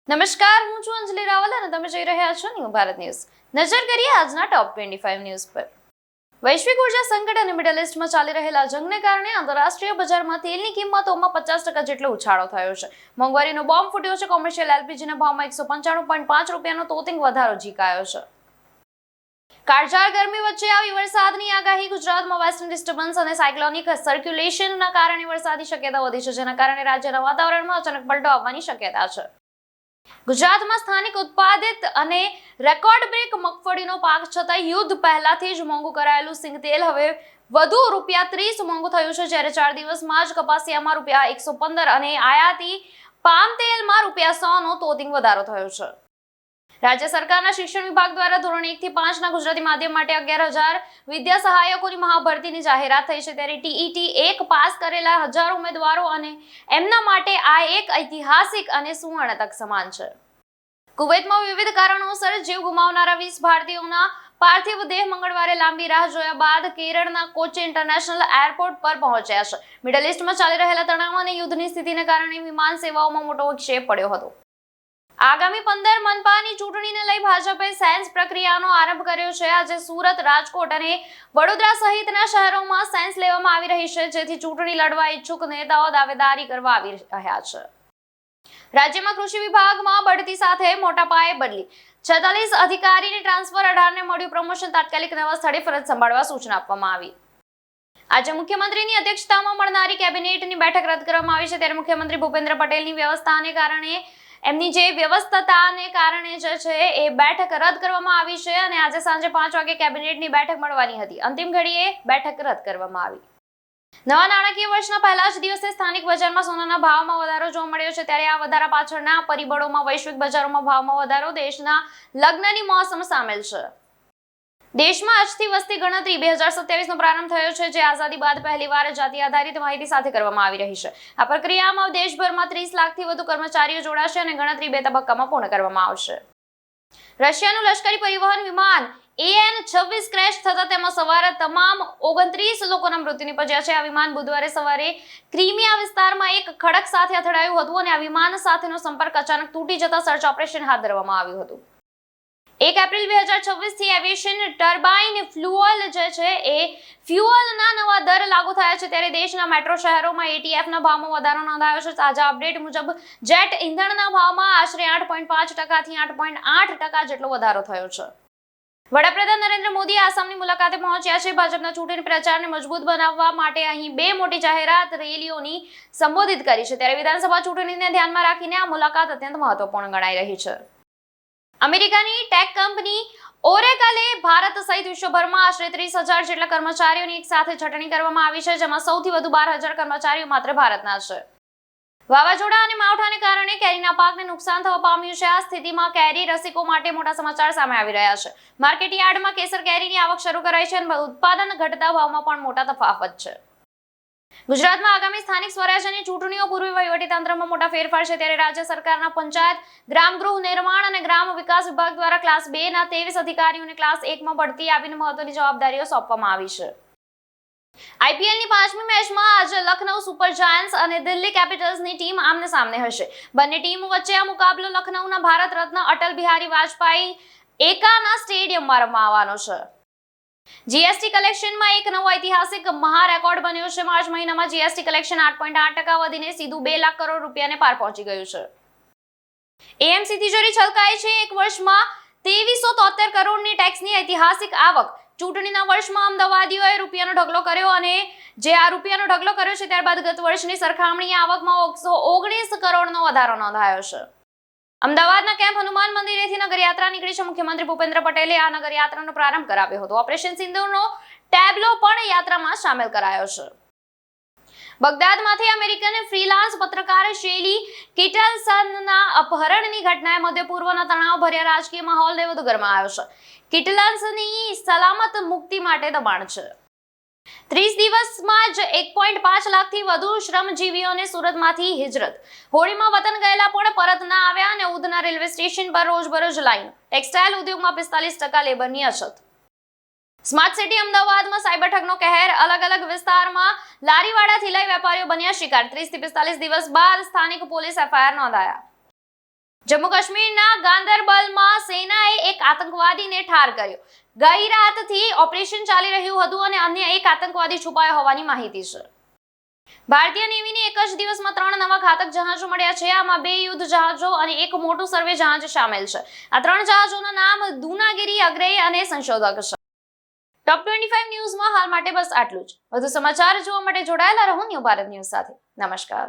નમસ્કાર, હું છું અંજલિ રાવલ અને તમે જોઈ રહ્યા છો ન્યૂ ભારત ન્યૂઝ. નજર કરીએ આજના ટોપ 25 ન્યૂઝ પર. વૈશ્વિક ઉર્જા સંકટ અને મિડલ ઈસ્ટમાં ચાલી રહેલા જંગને કારણે આંતરરાષ્ટ્રીય બજારમાં તેલની કિંમતોમાં 50% જેટલો ઉછાળો થયો છે. મોંઘવારીનો બોમ્બ ફૂટ્યો છે. કોમર્શિયલ એલપીજીના ભાવમાં 195.5 રૂપિયાનો તોતિંગ વધારો ઝીકાયો છે. કાળઝાળ ગરમી વચ્ચે આવી વરસાદની આગાહી. ગુજરાતમાં વેસ્ટર્ન ડિસ્ટર્બન્સ અને સાયક્લોનિક સર્ક્યુલેશનના કારણે વરસાદની શક્યતા વધી છે, જેના કારણે રાજ્યના વાતાવરણમાં અચાનક પલટો આવવાની શક્યતા છે. ગુજરાતમાં સ્થાનિક ઉત્પાદિત અને રેકોર્ડ બ્રેક મગફળીનો પાક છતાં યુદ્ધ પહેલાથી જ મોંઘું કરાયેલું સિંગ તેલ હવે વધુ ₹30 મોંઘું થયું છે, જ્યારે 4 દિવસમાં જ કપાસિયામાં ₹115 અને આયાતી પામ તેલમાં ₹100નો તોતિંગ વધારો થયો છે. રાજ્ય સરકારના શિક્ષણ વિભાગ દ્વારા ધોરણ 1 થી 5 ના ગુજરાતી માધ્યમ માટે 11,000 વિદ્યા સહાયકોની મહાભરતીની જાહેરાત થઈ છે, ત્યારે ટીઈટી 1 પાસ કરેલા હજારો ઉમેદવારો અને એમના માટે આ એક ઐતિહાસિક અને સુવર્ણ તક સમાન છે. કુવૈતમાં વિવિધ કારણોસર જીવ ગુમાવનારા 20 ભારતીયોના પાર્થિવ દેહ મંગળવારે લાંબી રાહ જોયા બાદ કેરળના કોચી ઇન્ટરનેશનલ એરપોર્ટ પર પહોંચ્યા છે. મિડલ ઈસ્ટમાં ચાલી રહેલા તણાવ અને યુદ્ધની સ્થિતિને કારણે વિમાન સેવાઓમાં મોટો વિક્ષેપ પડ્યો હતો. આગામી 15 મનપાની ચૂંટણીને લઈ ભાજપે સેન્સ પ્રક્રિયાનો આરંભ કર્યો છે. આજે સુરત, રાજકોટ અને વડોદરા સહિતના શહેરોમાં સેન્સ લેવામાં આવી રહી છે, જેથી ચૂંટણી લડવા ઈચ્છુક નેતાઓ દાવેદારી કરવા આવી રહ્યા છે. રાજ્યમાં કૃષિ વિભાગમાં બઢતી સાથે મોટા પાયે બદલી. 46 અધિકારીની ટ્રાન્સફર, 18ને મળ્યું પ્રમોશન. તાત્કાલિક નવા સ્થળે ફરજ સંભાળવા સૂચના આપવામાં આવી. આજે મુખ્યમંત્રીની અધ્યક્ષતામાં મળનારી કેબિનેટની બેઠક રદ કરવામાં આવી છે, ત્યારે મુખ્યમંત્રી ભૂપેન્દ્ર પટેલની વ્યવસ્થાને કારણે એમની જે વ્યવસ્થાને કારણે જે છે એ બેઠક રદ કરવામાં આવી છે અને આજે સાંજે 5 વાગે કેબિનેટની બેઠક મળવાની હતી. અંતિમ ઘડીએ બેઠક રદ કરવામાં આવી. નવા નાણાકીય વર્ષના પહેલા જ દિવસે સ્થાનિક બજારમાં સોનાના ભાવમાં વધારો જોવા મળ્યો છે, ત્યારે આ વધારા પાછળના પરિબળોમાં વૈશ્વિક બજારોમાં ભાવમાં વધારો, દેશના લગ્નની મોસમ સામેલ છે. દેશમાં આજથી વસ્તી ગણતરી 2027નો પ્રારંભ થયો છે, જે આઝાદી બાદ પહેલીવાર જાતિ આધારિત માહિતી સાથે કરવામાં આવી રહી છે. આ પ્રક્રિયામાં દેશભરમાં 30 લાખથી વધુ કર્મચારીઓ જોડાશે અને ગણતરી 2 તબક્કામાં પૂર્ણ કરવામાં આવશે. રશિયાનું લશ્કરી પરિવહન વિમાન AN-26 ક્રેશ થતા તેમાં સવાર તમામ 29 લોકોના મૃત્યુ નિપજ્યા છે. આ વિમાન બુધવારે સવારે ક્રિમિયા વિસ્તારમાં એક ખડક સાથે અથડાયું હતું અને આ વિમાન સાથેનો સંપર્ક અચાનક તૂટી જતા સર્ચ ઓપરેશન હાથ ધરવામાં આવ્યું હતું. 1 એપ્રિલ 2026 થી એવિએશન ટર્બાઇન ફ્યુઅલ જે છે એ ફ્યુઅલના નવા દર લાગુ થયા છે, ત્યારે દેશના મેટ્રો શહેરોમાં ATFના ભાવમાં વધારો નોંધાયો છે. તાજા અપડેટ મુજબ જેટ ઇંધણના ભાવમાં આશરે 8.5% થી 8.8% જેટલો વધારો થયો છે. વડાપ્રધાન નરેન્દ્ર મોદી આસામની મુલાકાતે પહોંચ્યા છે. ભાજપના ચૂંટણી પ્રચારને મજબૂત બનાવવા માટે અહીં 2 મોટી જાહેરાત રેલીઓની સંબોધિત કરી છે, ત્યારે વિધાનસભા ચૂંટણીને ધ્યાનમાં રાખીને આ મુલાકાત અત્યંત મહત્વપૂર્ણ ગણાઈ રહી છે. અમેરિકાની ટેક કંપની ઓરેકલે ભારત સહિત વિશ્વભરમાં આશરે 30,000 જેટલા કર્મચારીઓની એક સાથે છટણી કરવામાં આવી છે, જેમાં સૌથી વધુ 12,000 કર્મચારીઓ માત્ર ભારતના છે. વાવાઝોડા અને માવઠાને કારણે કેરીના પાકને નુકસાન થવા પામ્યું છે. આ સ્થિતિમાં કેરી રસિકો માટે મોટા સમાચાર સામે આવી રહ્યા છે. માર્કેટ યાર્ડમાં કેસર કેરીની આવક શરૂ કરાઈ છે અને ઉત્પાદન ઘટતા ભાવમાં પણ મોટા તફાવત છે. ગુજરાતમાં આગામી સ્થાનિક સ્વરાજ્યની ચૂંટણીઓ પૂર્વે વહીવટીતંત્રમાં મોટા ફેરફાર છે, ત્યારે રાજ્ય સરકારના પંચાયત, ગ્રામ ગૃહ નિર્માણ અને ગ્રામ વિકાસ વિભાગ દ્વારા ક્લાસ 2 ના 23 અધિકારીઓને ક્લાસ 1 માં બઢતી આપીને મહત્વની જવાબદારીઓ સોંપવામાં આવી છે. આઈપીએલની 5મી મેચમાં આજે લખનઉ સુપર જાયન્ટ્સ અને દિલ્હી કેપિટલ્સની ટીમ આમને સામને હશે. બંને ટીમો વચ્ચે આ મુકાબલો લખનઉના ભારત રત્ન અટલ બિહારી વાજપેયી એકાના સ્ટેડિયમમાં રમવામાં આવવાનો છે. જીએસટી કલેક્શનમાં એક નવો ઐતિહાસિક મહા રેકોર્ડ બન્યો છે. માર્ચ મહિનામાં જીએસટી કલેક્શન 8.8% વધીને સીધું 2 લાખ કરોડ રૂપિયાને પાર પહોંચી ગયું છે. એએમસી તિજોરી છલકાઈ છે. એક વર્ષમાં 2373 કરોડની ટેક્સની ઐતિહાસિક આવક. ચૂંટણીના વર્ષમાં અમદાવાદીઓએ રૂપિયાનો ઢગલો કર્યો અને જે આ રૂપિયાનો ઢગલો કર્યો છે, ત્યારબાદ ગત વર્ષની સરખામણીએ આવકમાં 119 કરોડનો વધારો નોંધાયો છે. અમદાવાદના કેમ્પ હનુમાન મંદિરેથી નગરયાત્રા નીકળી છે. મુખ્યમંત્રી ભૂપેન્દ્ર પટેલે આ નગરયાત્રાનો પ્રારંભ કરાવ્યો હતો. ઓપરેશન સિંદૂરનો ટેબ્લો પણ યાત્રામાં સામેલ કરાયો છે. બગદાદમાંથી અમેરિકન ફ્રીલાન્સ પત્રકાર શેલી કિટલસનના અપહરણની ઘટનાએ મધ્યપૂર્વના તણાવભર્યા રાજકીય માહોલને વધુ ગરમાયો છે. કિટલસનની સલામત મુક્તિ માટે દબાણ છે. 30 દિવસમાં જ 1.5 લાખથી વધુ શ્રમજીવીઓને સુરતમાંથી હિજરત. હોળીમાં વતન ગયેલા પણ પરત ના આવ્યા અને ઉધના રેલવે સ્ટેશન પર રોજબરોજ લાઈન. ટેક્સટાઇલ ઉદ્યોગમાં 45% લેબરની અછત. સ્માર્ટ સિટી અમદાવાદમાં સાયબર ઠગનો કહેર. અલગ અલગ વિસ્તારમાં લારીવાળાથી લઈ વેપારીઓ બન્યા શિકાર. 30 થી 45 દિવસ બાદ સ્થાનિક પોલીસ એફઆઈઆર નોંધાયા. જમ્મુ કાશ્મીરના ગાંદરબલમાં સેનાએ એક આતંકવાદીને ઠાર કર્યો. ગઈ રાતથી ઓપરેશન ચાલી રહ્યું હતું અને અન્ય એક આતંકવાદી છુપાયો હોવાની માહિતી છે. ભારતીય નેવીને એક જ દિવસમાં 3 નવા ઘાતક જહાજો મળ્યા છે. આમાં 2 યુદ્ધ જહાજો અને એક મોટું સર્વે જહાજ સામેલ છે. આ 3 જહાજોના નામ દૂનાગીરી, અગ્રેય અને સંશોધક છે. ટોપ 25 ન્યૂઝમાં હાલ માટે બસ આટલું જ. વધુ સમાચાર જોવા માટે જોડાયેલા રહો ન્યૂ ભારત ન્યૂઝ સાથે. નમસ્કાર.